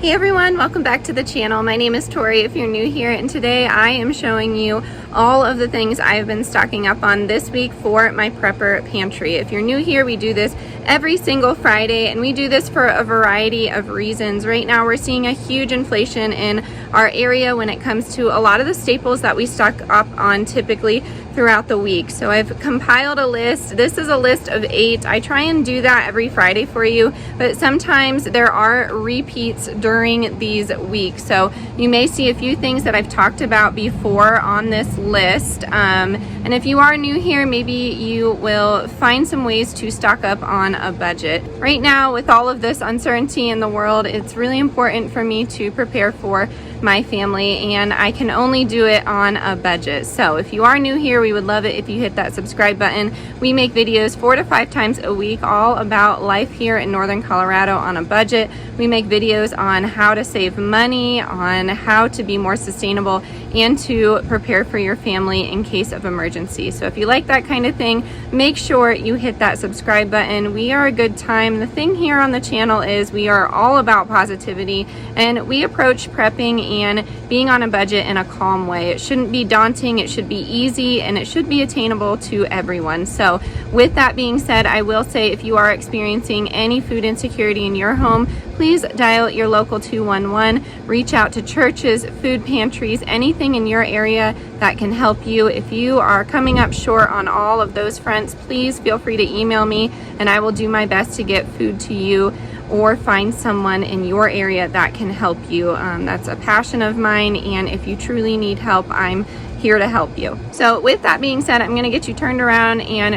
Hey everyone, welcome back to the channel. My name is Tori if you're new here, and today I am showing you all of the things I've been stocking up on this week for my prepper pantry. If you're new here, we do this every single Friday, and we do this for a variety of reasons. Right now we're seeing a huge inflation in our area when it comes to a lot of the staples that we stock up on typically throughout the week. So I've compiled a list. This is a list of 8. I try and do that every Friday for you, but sometimes there are repeats during these weeks. So you may see a few things that I've talked about before on this list. And if you are new here, maybe you will find some ways to stock up on a budget. Right now, with all of this uncertainty in the world, it's really important for me to prepare for my family, and I can only do it on a budget. So if you are new here, we would love it if you hit that subscribe button. We make videos 4 to 5 times a week all about life here in Northern Colorado on a budget. We make videos on how to save money, on how to be more sustainable, and to prepare for your family in case of emergency. So if you like that kind of thing, make sure you hit that subscribe button. We are a good time. The thing here on the channel is we are all about positivity, and we approach prepping and being on a budget in a calm way. It shouldn't be daunting, it should be easy, and it should be attainable to everyone. So with that being said, I will say if you are experiencing any food insecurity in your home, please dial your local 211, reach out to churches, food pantries, anything in your area that can help you. If you are coming up short on all of those fronts, please feel free to email me and I will do my best to get food to you or find someone in your area that can help you. That's a passion of mine, and if you truly need help, I'm here to help you. So with that being said, I'm gonna get you turned around and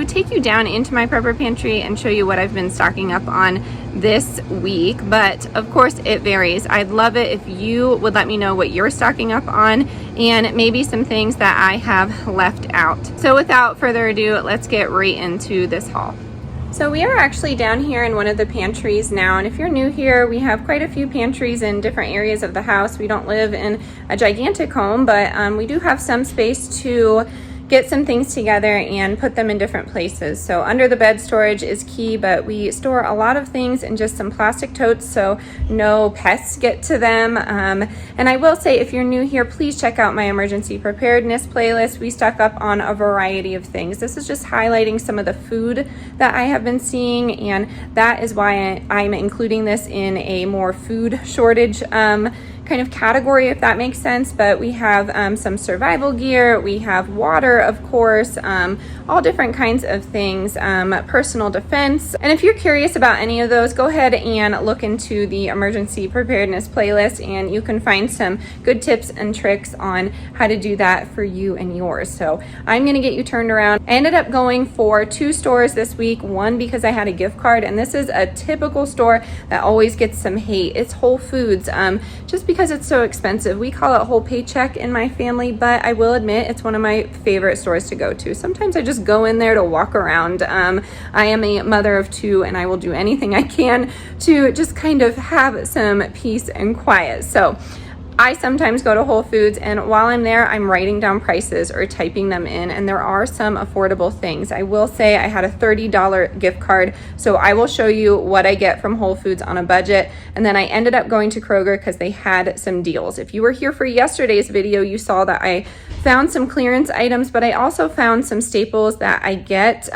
take you down into my prepper pantry and show you what I've been stocking up on this week. But of course it varies. I'd love it if you would let me know what you're stocking up on and maybe some things that I have left out. So without further ado, let's get right into this haul. So we are actually down here in one of the pantries now, and if you're new here, we have quite a few pantries in different areas of the house. We don't live in a gigantic home, but we do have some space to get some things together and put them in different places. So under the bed storage is key, but we store a lot of things in just some plastic totes so no pests get to them. And I will say, if you're new here, please check out my emergency preparedness playlist. We stock up on a variety of things. This is just highlighting some of the food that I have been seeing, and that is why I'm including this in a more food shortage kind of category, if that makes sense. But we have some survival gear, we have water, of course, all different kinds of things, personal defense. And if you're curious about any of those, go ahead and look into the emergency preparedness playlist, and you can find some good tips and tricks on how to do that for you and yours. So I'm gonna get you turned around. I ended up going for 2 stores this week, one because I had a gift card, and this is a typical store that always gets some hate. It's Whole Foods, just because it's so expensive. We call it Whole Paycheck in my family, but I will admit it's one of my favorite stores to go to. Sometimes I just go in there to walk around. I am a mother of 2, and I will do anything I can to just kind of have some peace and quiet. So I sometimes go to Whole Foods, and while I'm there, I'm writing down prices or typing them in, and there are some affordable things. I will say I had a $30 gift card, so I will show you what I get from Whole Foods on a budget. And then I ended up going to Kroger because they had some deals. If you were here for yesterday's video, you saw that I found some clearance items, but I also found some staples that I get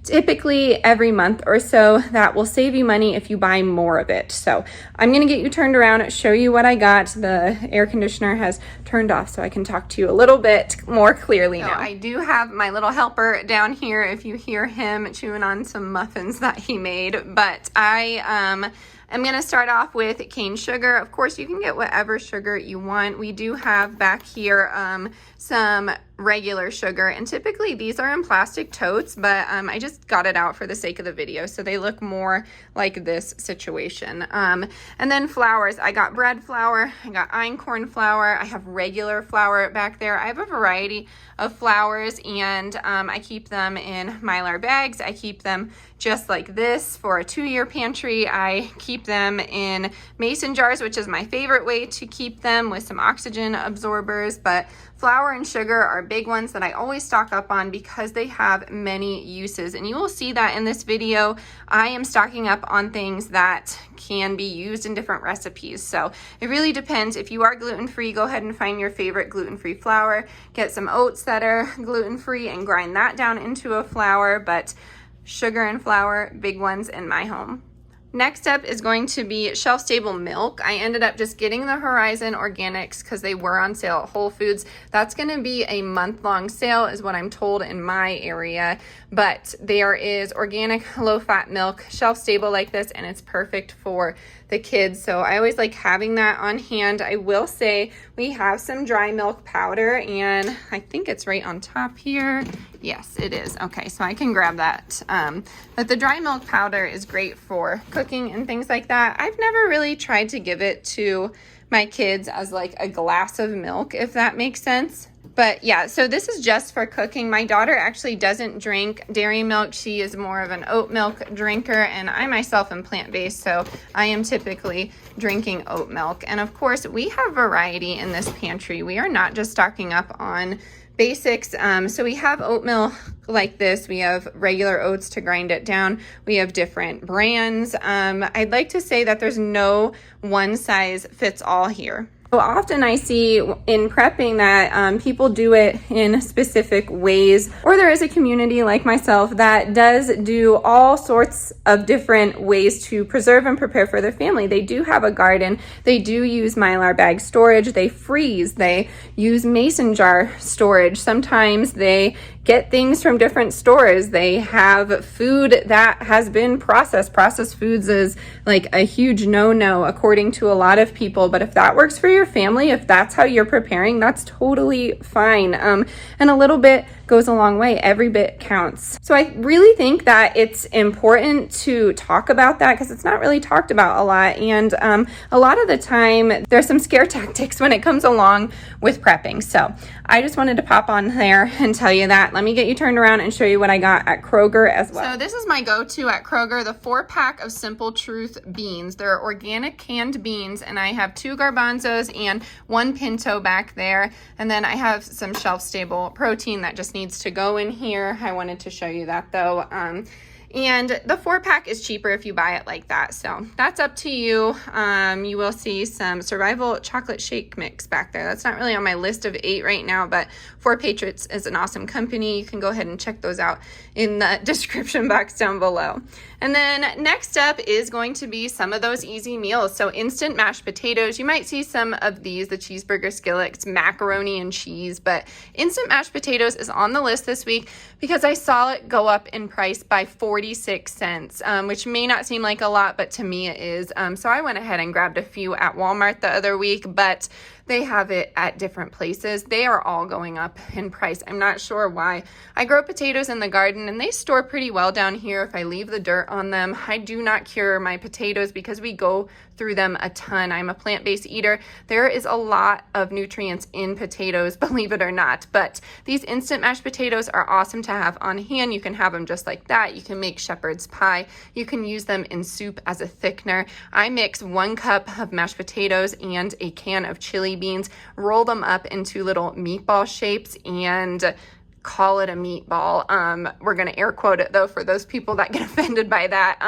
typically every month or so that will save you money if you buy more of it. So I'm gonna get you turned around, show you what I got. The air conditioner has turned off so I can talk to you a little bit more clearly now. I do have my little helper down here if you hear him chewing on some muffins that he made, but I'm gonna start off with cane sugar. Of course, you can get whatever sugar you want. We do have back here some regular sugar, and typically these are in plastic totes, but I just got it out for the sake of the video so they look more like this situation. And then flours, I got bread flour, I got einkorn flour, I have regular flour back there. I have a variety of flours, and I keep them in Mylar bags. I keep them just like this for a 2-year pantry. I keep them in mason jars, which is my favorite way to keep them, with some oxygen absorbers. But flour and sugar are big ones that I always stock up on because they have many uses. And you will see that in this video, I am stocking up on things that can be used in different recipes. So it really depends. If you are gluten-free, go ahead and find your favorite gluten-free flour. Get some oats that are gluten-free and grind that down into a flour, but sugar and flour, big ones in my home. Next up is going to be shelf-stable milk. I ended up just getting the Horizon Organics because they were on sale at Whole Foods. That's going to be a month-long sale is what I'm told in my area. But there is organic low-fat milk, shelf-stable like this, and it's perfect for the kids. So I always like having that on hand. I will say we have some dry milk powder, and I think it's right on top here. Yes, it is. Okay, so I can grab that. But the dry milk powder is great for cooking and things like that. I've never really tried to give it to my kids as like a glass of milk, if that makes sense. But yeah, so this is just for cooking. My daughter actually doesn't drink dairy milk. She is more of an oat milk drinker, and I myself am plant-based, so I am typically drinking oat milk. And of course, we have variety in this pantry. We are not just stocking up on basics. So we have oatmeal like this. We have regular oats to grind it down. We have different brands. I'd like to say that there's no one size fits all here. So often I see in prepping that people do it in specific ways, or there is a community like myself that does do all sorts of different ways to preserve and prepare for their family. They do have a garden. They do use Mylar bag storage. They freeze. They use mason jar storage. Sometimes they get things from different stores. They have food that has been processed. Processed foods is like a huge no-no according to a lot of people, but if that works for your family, if that's how you're preparing, that's totally fine. And a little bit goes a long way. Every bit counts. So I really think that it's important to talk about that because it's not really talked about a lot. And a lot of the time there's some scare tactics when it comes along with prepping. So I just wanted to pop on there and tell you that. Let me get you turned around and show you what I got at Kroger as well. So this is my go-to at Kroger, the 4-pack of Simple Truth beans. They're organic canned beans, and I have 2 garbanzos and 1 pinto back there. And then I have some shelf-stable protein that just needs to go in here. I wanted to show you that though. And the 4-pack is cheaper if you buy it like that. So that's up to you. You will see some Survival chocolate shake mix back there. That's not really on my list of 8 right now, but 4 Patriots is an awesome company. You can go ahead and check those out in the description box down below. And then next up is going to be some of those easy meals. So instant mashed potatoes. You might see some of these, the cheeseburger skillets, macaroni and cheese, but instant mashed potatoes is on the list this week because I saw it go up in price by 46 cents, which may not seem like a lot, but to me it is. So I went ahead and grabbed a few at Walmart the other week, but they have it at different places. They are all going up in price. I'm not sure why. I grow potatoes in the garden and they store pretty well down here if I leave the dirt on them. I do not cure my potatoes because we go through them a ton. I'm a plant-based eater. There is a lot of nutrients in potatoes, believe it or not, but these instant mashed potatoes are awesome to have on hand. You can have them just like that. You can make shepherd's pie. You can use them in soup as a thickener. I mix 1 cup of mashed potatoes and a can of chili beans, roll them up into little meatball shapes, and call it a meatball. We're going to air quote it though for those people that get offended by that.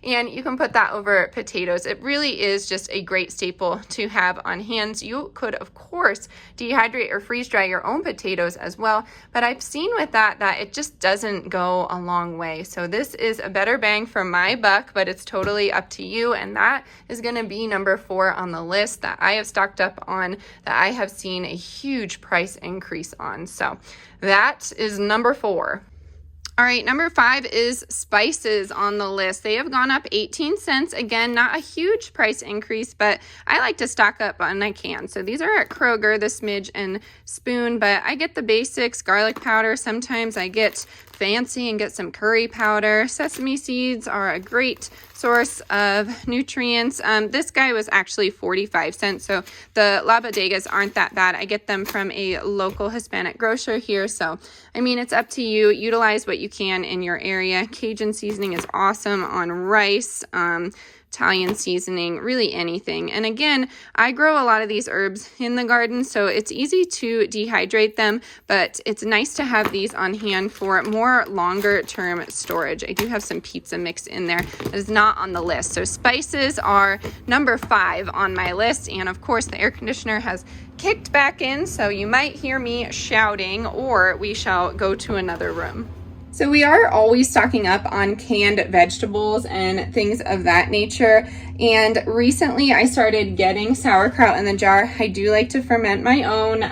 And you can put that over potatoes. It really is just a great staple to have on hand. You could, of course, dehydrate or freeze dry your own potatoes as well. But I've seen with that it just doesn't go a long way. So this is a better bang for my buck, but it's totally up to you. And that is going to be number 4 on the list that I have stocked up on, that I have seen a huge price increase on. So that is number 4. All right, number 5 is spices on the list. They have gone up 18 cents. Again, not a huge price increase, but I like to stock up when I can. So these are at Kroger, the Smidge and Spoon, but I get the basics, garlic powder. Sometimes I get fancy and get some curry powder. Sesame seeds are a great source of nutrients. This guy was actually 45 cents, so the la bodegas aren't that bad. I get them from a local Hispanic grocer here, so I mean, it's up to you. Utilize what you can in your area. Cajun seasoning is awesome on rice. Italian seasoning, really anything. And again, I grow a lot of these herbs in the garden, so it's easy to dehydrate them, but it's nice to have these on hand for more longer term storage. I do have some pizza mix in there that is not on the list. So spices are number 5 on my list, and of course the air conditioner has kicked back in, so you might hear me shouting, or we shall go to another room. So we are always stocking up on canned vegetables and things of that nature. And recently I started getting sauerkraut in the jar. I do like to ferment my own.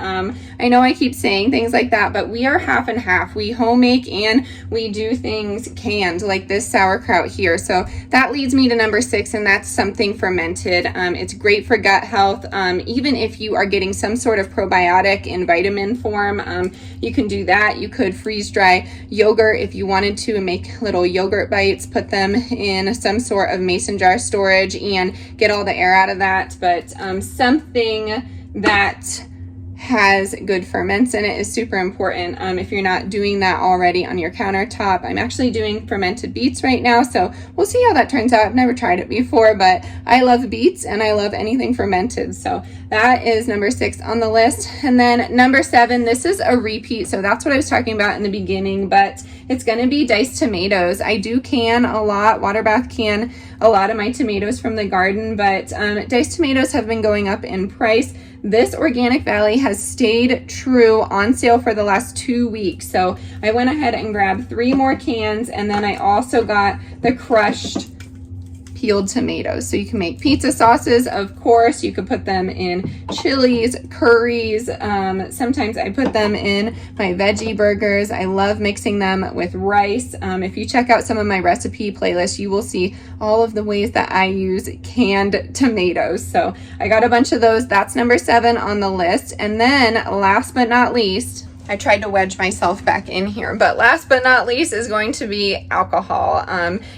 I know I keep saying things like that, but we are half and half. We home make and we do things canned, like this sauerkraut here. So that leads me to number 6, and that's something fermented. It's great for gut health. Even if you are getting some sort of probiotic in vitamin form, you can do that. You could freeze dry yogurt if you wanted to and make little yogurt bites, put them in some sort of mason jar storage and get all the air out of that. But something that has good ferments in it is super important if you're not doing that already on your countertop. I'm actually doing fermented beets right now, so we'll see how that turns out. I've never tried it before, but I love beets and I love anything fermented. So that is number 6 on the list. And then number 7, this is a repeat, so that's what I was talking about in the beginning, but it's going to be diced tomatoes. I do can a lot, water bath can a lot of my tomatoes from the garden, but diced tomatoes have been going up in price. This Organic Valley has stayed true on sale for the last 2 weeks. So I went ahead and grabbed 3 more cans, and then I also got the crushed peeled tomatoes. So you can make pizza sauces, of course. You could put them in chilies, curries. Sometimes I put them in my veggie burgers. I love mixing them with rice. If you check out some of my recipe playlists, you will see all of the ways that I use canned tomatoes. So I got a bunch of those. That's number 7 on the list. And then last but not least, I tried to wedge myself back in here, but last but not least is going to be alcohol.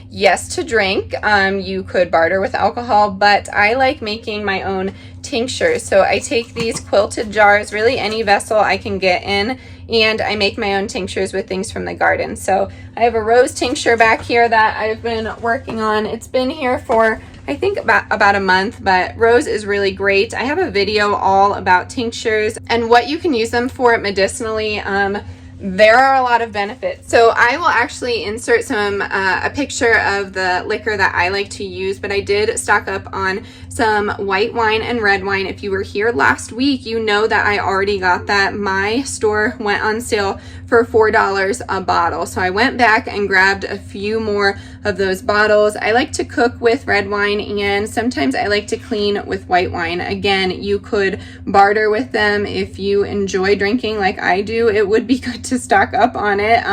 Yes, to drink. You could barter with alcohol, but I like making my own tinctures. So I take these quilted jars, really any vessel I can get in, and I make my own tinctures with things from the garden. So I have a rose tincture back here that I've been working on. It's been here for I think about a month, but rose is really great. I have a video all about tinctures and what you can use them for medicinally. There are a lot of benefits. So I will actually insert a picture of the liquor that I like to use, but I did stock up on some white wine and red wine. If you were here last week, you know that I already got that. My store went on sale for $4 a bottle. So I went back and grabbed a few more of those bottles. I like to cook with red wine, and sometimes I like to clean with white wine. Again, you could barter with them if you enjoy drinking like I do. It would be good to stock up on it,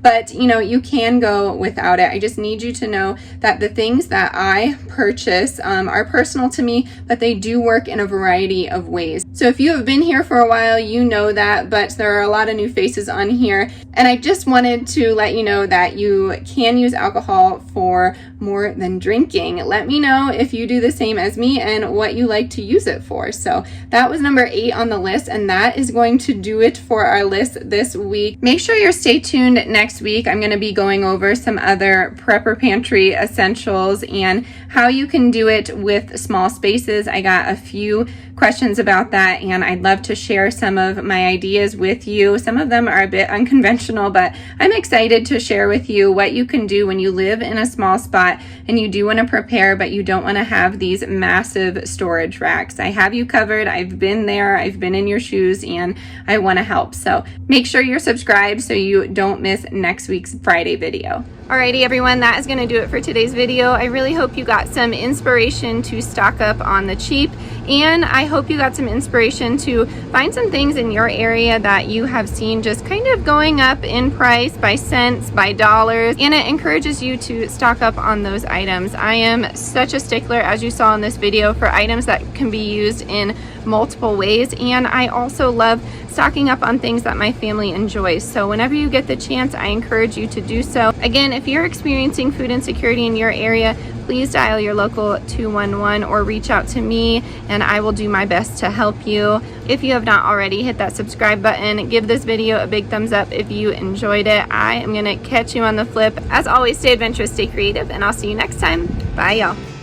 but you know, you can go without it. I just need you to know that the things that I purchase are personal to me, but they do work in a variety of ways. So if you have been here for a while, you know that, but there are a lot of new faces on here, and I just wanted to let you know that you can use alcohol for more than drinking. Let me know if you do the same as me and what you like to use it for. So that was number 8 on the list, and that is going to do it for our list this week. Make sure you're stay tuned next week. I'm going to be going over some other Prepper Pantry essentials and how you can do it with small spaces. I got a few questions about that, and I'd love to share some of my ideas with you. Some of them are a bit unconventional, but I'm excited to share with you what you can do when you live in a small spot and you do want to prepare, but you don't want to have these massive storage racks. I have you covered. I've been there. I've been in your shoes, and I want to help. So make sure you're subscribed so you don't miss next week's Friday video. Alrighty everyone, that is going to do it for today's video. I really hope you got some inspiration to stock up on the cheap, and I hope you got some inspiration to find some things in your area that you have seen just kind of going up in price by cents, by dollars, and it encourages you to stock up on those items. I am such a stickler, as you saw in this video, for items that can be used in multiple ways, and I also love stocking up on things that my family enjoys. So whenever you get the chance, I encourage you to do so. Again, if you're experiencing food insecurity in your area, please dial your local 211 or reach out to me and I will do my best to help you. If you have not already, hit that subscribe button. Give this video a big thumbs up if you enjoyed it. I am gonna catch you on the flip. As always, stay adventurous, stay creative, and I'll see you next time. Bye, y'all.